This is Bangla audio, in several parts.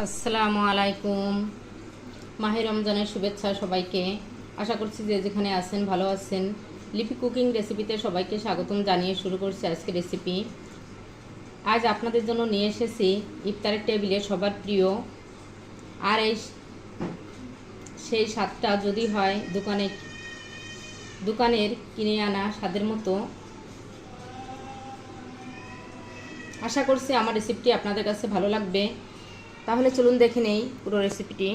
আসসালামু আলাইকুম। মাহে রমজানের শুভেচ্ছা সবাইকে। আশা করছি যে যেখানে আছেন ভালো আছেন। লিপি কুকিং রেসিপিতে সবাইকে স্বাগতম জানিয়ে শুরু করছি আজকে রেসিপি। আজ আপনাদের জন্য নিয়ে এসেছি ইফতারের টেবিলে সবার প্রিয় আর সেই স্বাদটা যদি হয় দোকানের কিনে আনা স্বাদের মতো। আশা করছি আমার রেসিপিটি আপনাদের কাছে ভালো লাগবে। তাহলে চলুন দেখে নেই পুরো রেসিপিটি।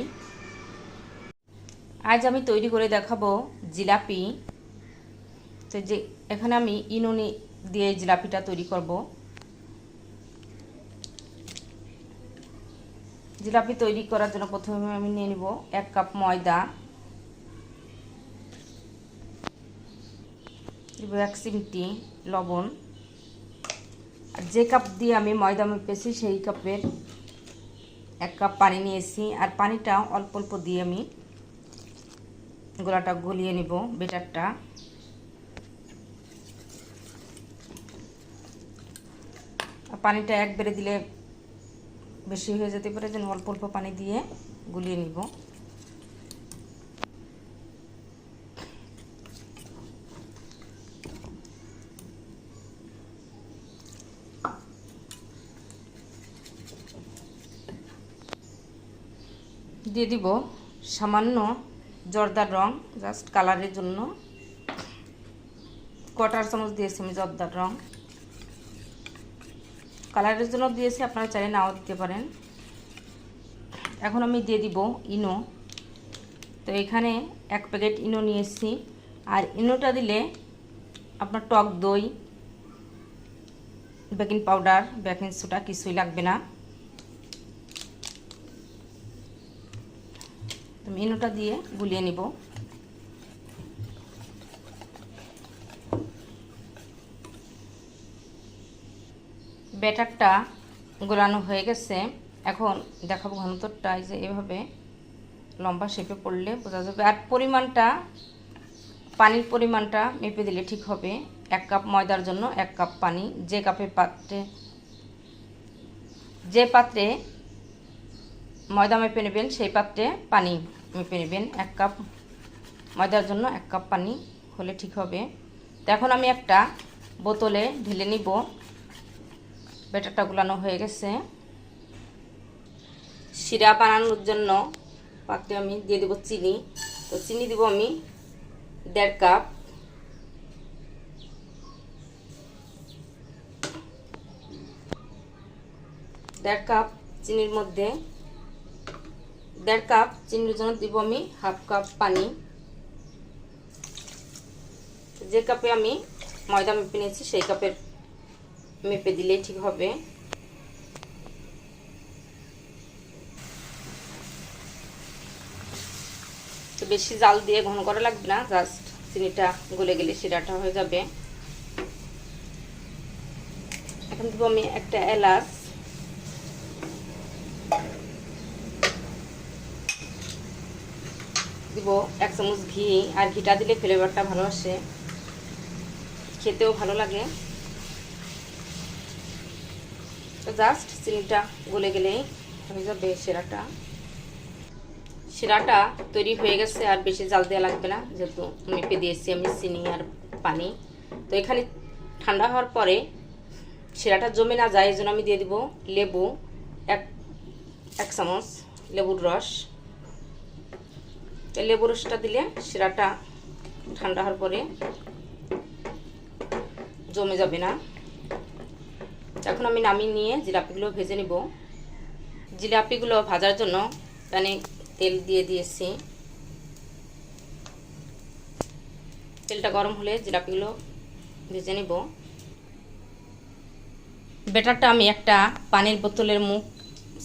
আজ আমি তৈরি করে দেখাবো জিলাপি। তো যে এখানে আমি ইনো দিয়ে জিলাপিটা তৈরি করব। জিলাপি তৈরি করার জন্য প্রথমে আমি নিয়ে নিব 1 কাপ ময়দা, দিব 1 চিমটি লবণ। আর যে কাপ দিয়ে আমি ময়দা মেপেছি সেই কাপের 1 কাপ পানি নিয়েছি। আর পানিটা অল্প অল্প দিয়ে আমি গোলাটা গলিয়ে নিব বেটারটা। পানিটা একবারে দিলে বেশি হয়ে যেতে পারে, যেন অল্প অল্প পানি দিয়ে গুলিয়ে নিব। দিয়ে দিব সামান্য জর্দার রং, জাস্ট কালারের জন্য। 1/4 চামচ দিয়েছি আমি জর্দার রং, কালারের জন্য দিয়েছি, আপনারা চাইলে নাও দিতে পারেন। এখন আমি দিয়ে দিব ইনো। তো এখানে 1 প্যাকেট ইনো নিয়েছি। আর ইনোটা দিলে আপনার টক দই, বেকিং পাউডার, বেকিং সোডা কিছুই লাগবে না। আমি ইনোটা দিয়ে গুলিয়ে নিব। ব্যাটারটা গোলানো হয়ে গেছে। এখন দেখাবো ঘনত্বটা, যে এভাবে লম্বা শেপে পড়লে বোঝা যাবে। আর পরিমাণটা, পানির পরিমাণটা মেপে দিলে ঠিক হবে। 1 কাপ ময়দার জন্য 1 কাপ পানি। যে পাত্রে ময়দা মেপে নেবেন সেই পাত্রে পানি মেপে নেবেন। 1 কাপ ময়দার জন্য 1 কাপ পানি হলে ঠিক হবে। তো এখন আমি একটা বোতলে ঢেলে নিব। ব্যাটারটা গুলানো হয়ে গেছে। শিরা বানানোর জন্য পাত্রে আমি দিয়ে দেব চিনি। তো চিনি দিব আমি 1.5 কাপ। চিনির মধ্যে 1.5 কাপ চিনির জন্য দিব আমি 1/2 কাপ পানি। যে কাপে আমি ময়দা মেপে নিয়েছি সেই কাপের মেপে দিলেই ঠিক হবে। তো বেশি জাল দিয়ে ঘন করা লাগবে না, জাস্ট চিনিটা গলে গেলে শিরাটা হয়ে যাবে। এখন দিব আমি একটা এলাচ, দিব 1 চামচ ঘি। আর ঘিটা দিলে ফ্লেভারটা ভালো আসে, খেতেও ভালো লাগে। তো জাস্ট চিনিটা গলে গেলেই হয়ে যাবে শিরাটা তৈরি হয়ে গেছে। আর বেশি জাল দেওয়া লাগবে না, যেহেতু মেপে দিয়েছি আমি চিনি আর পানি। তো এখানে ঠান্ডা হওয়ার পরে শিরাটা জমে না যায়, এই জন্য আমি দিয়ে দিব লেবু, 1 চামচ লেবুর রস। লেবুর রসটা দিলে শিরাটা ঠান্ডা হওয়ার পরে জমে যাবে না। এখন আমি নামিয়ে নিয়ে জিলাপিগুলো ভেজে নিব। জিলাপিগুলো ভাজার জন্য প্যানে তেল দিয়ে দিয়েছি। তেলটা গরম হলে জিলাপিগুলো ভেজে নিব। ব্যাটারটা আমি একটা পানির বোতলের মুখ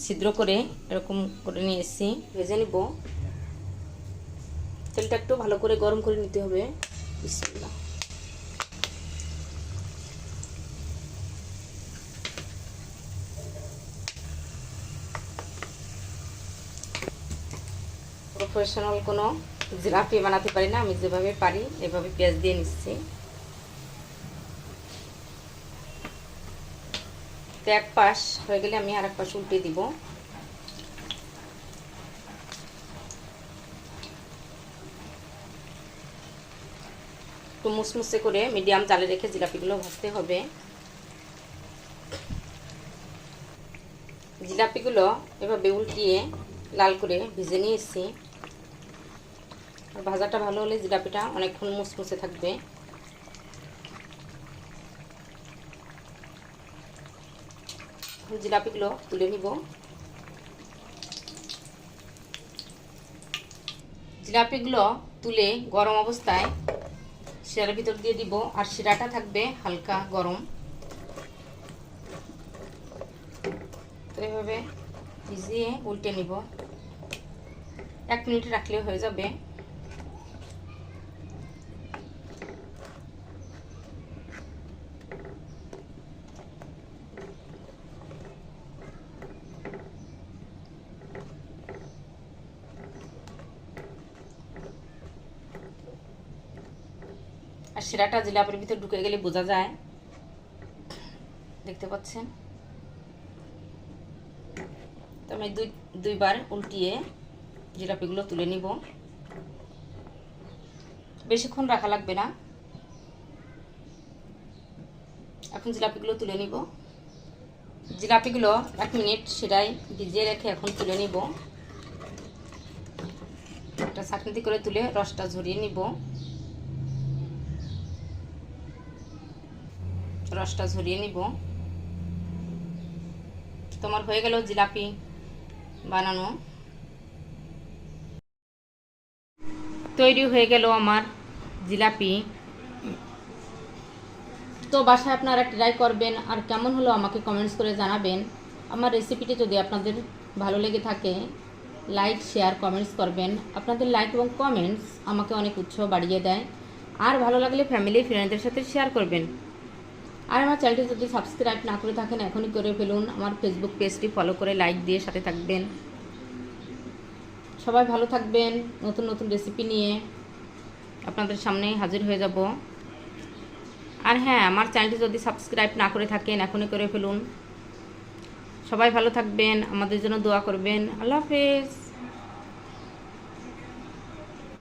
ছিদ্র করে এরকম করে নিয়েছি, ভেজে নিব। তেলটা একটু ভালো করে গরম করে নিতে হবে। বিসমিল্লাহ। প্রফেশনাল কোনো জিলাপি বানাতে পারি না, আমি যেভাবে পারি এভাবে পেঁয়াজ দিয়ে নিচ্ছি। তো 1 পাশ হয়ে গেলে আমি আর 1 পাশ উল্টে দিব। মুসমুসে করে মিডিয়াম জালে রেখে জিলাপিগুলো ভাজতে হবে। জিলাপিগুলো এভাবে উল্টিয়ে লাল করে ভেজে নিয়েছি। আর ভাজাটা ভালো হলে জিলাপিটা অনেকক্ষণ মুসমুসে থাকবে। জিলাপিগুলো তুলে নিব। জিলাপিগুলো তুলে গরম অবস্থায় শিরার ভিতর দিয়ে দিব, আর শিরাটা থাকবে হালকা গরম। তো এভাবে ভিজিয়ে উল্টে নিব, 1 মিনিট রাখলে হয়ে যাবে। আর শিরাটা জিলাপির ভিতর ঢুকে গেলে বোঝা যায়, দেখতে পাচ্ছেন। তো আমি দুইবার উল্টিয়ে জিলাপিগুলো তুলে নিব। বেশিক্ষণ রাখা লাগবে না। এখন জিলাপিগুলো তুলে নিব। জিলাপিগুলো 1 মিনিট শিরায় ভিজিয়ে রেখে এখন তুলে নিব। একটা ছাঁকনিতে করে তুলে রসটা ঝরিয়ে নিব। রসটা ঝরিয়ে নিব। তোমার হয়ে গেল জিলাপি বানানো। তৈরি হয়ে গেল আমার জিলাপি। তো বাসায় আপনারা ট্রাই করবেন, আর কেমন হলো আমাকে কমেন্টস করে জানাবেন। আমার রেসিপিটি যদি আপনাদের ভালো লেগে থাকে, লাইক শেয়ার কমেন্টস করবেন। আপনাদের লাইক এবং কমেন্টস আমাকে অনেক উৎসাহ বাড়িয়ে দেয়। আর ভালো লাগলে ফ্যামিলি ফ্রেন্ডদের সাথে শেয়ার করবেন। আর আমার চ্যানেলটি যদি সাবস্ক্রাইব না করে থাকেন, এখনই করে ফেলুন। আমার ফেসবুক পেজটি ফলো করে লাইক দিয়ে সাথে থাকবেন। সবাই ভালো থাকবেন। নতুন নতুন রেসিপি নিয়ে আপনাদের সামনে হাজির হয়ে যাব। আর হ্যাঁ, আমার চ্যানেলটি যদি সাবস্ক্রাইব না করে থাকেন, এখনই করে ফেলুন। সবাই ভালো থাকবেন, আমাদের জন্য দোয়া করবেন। আল্লাহ হাফেজ।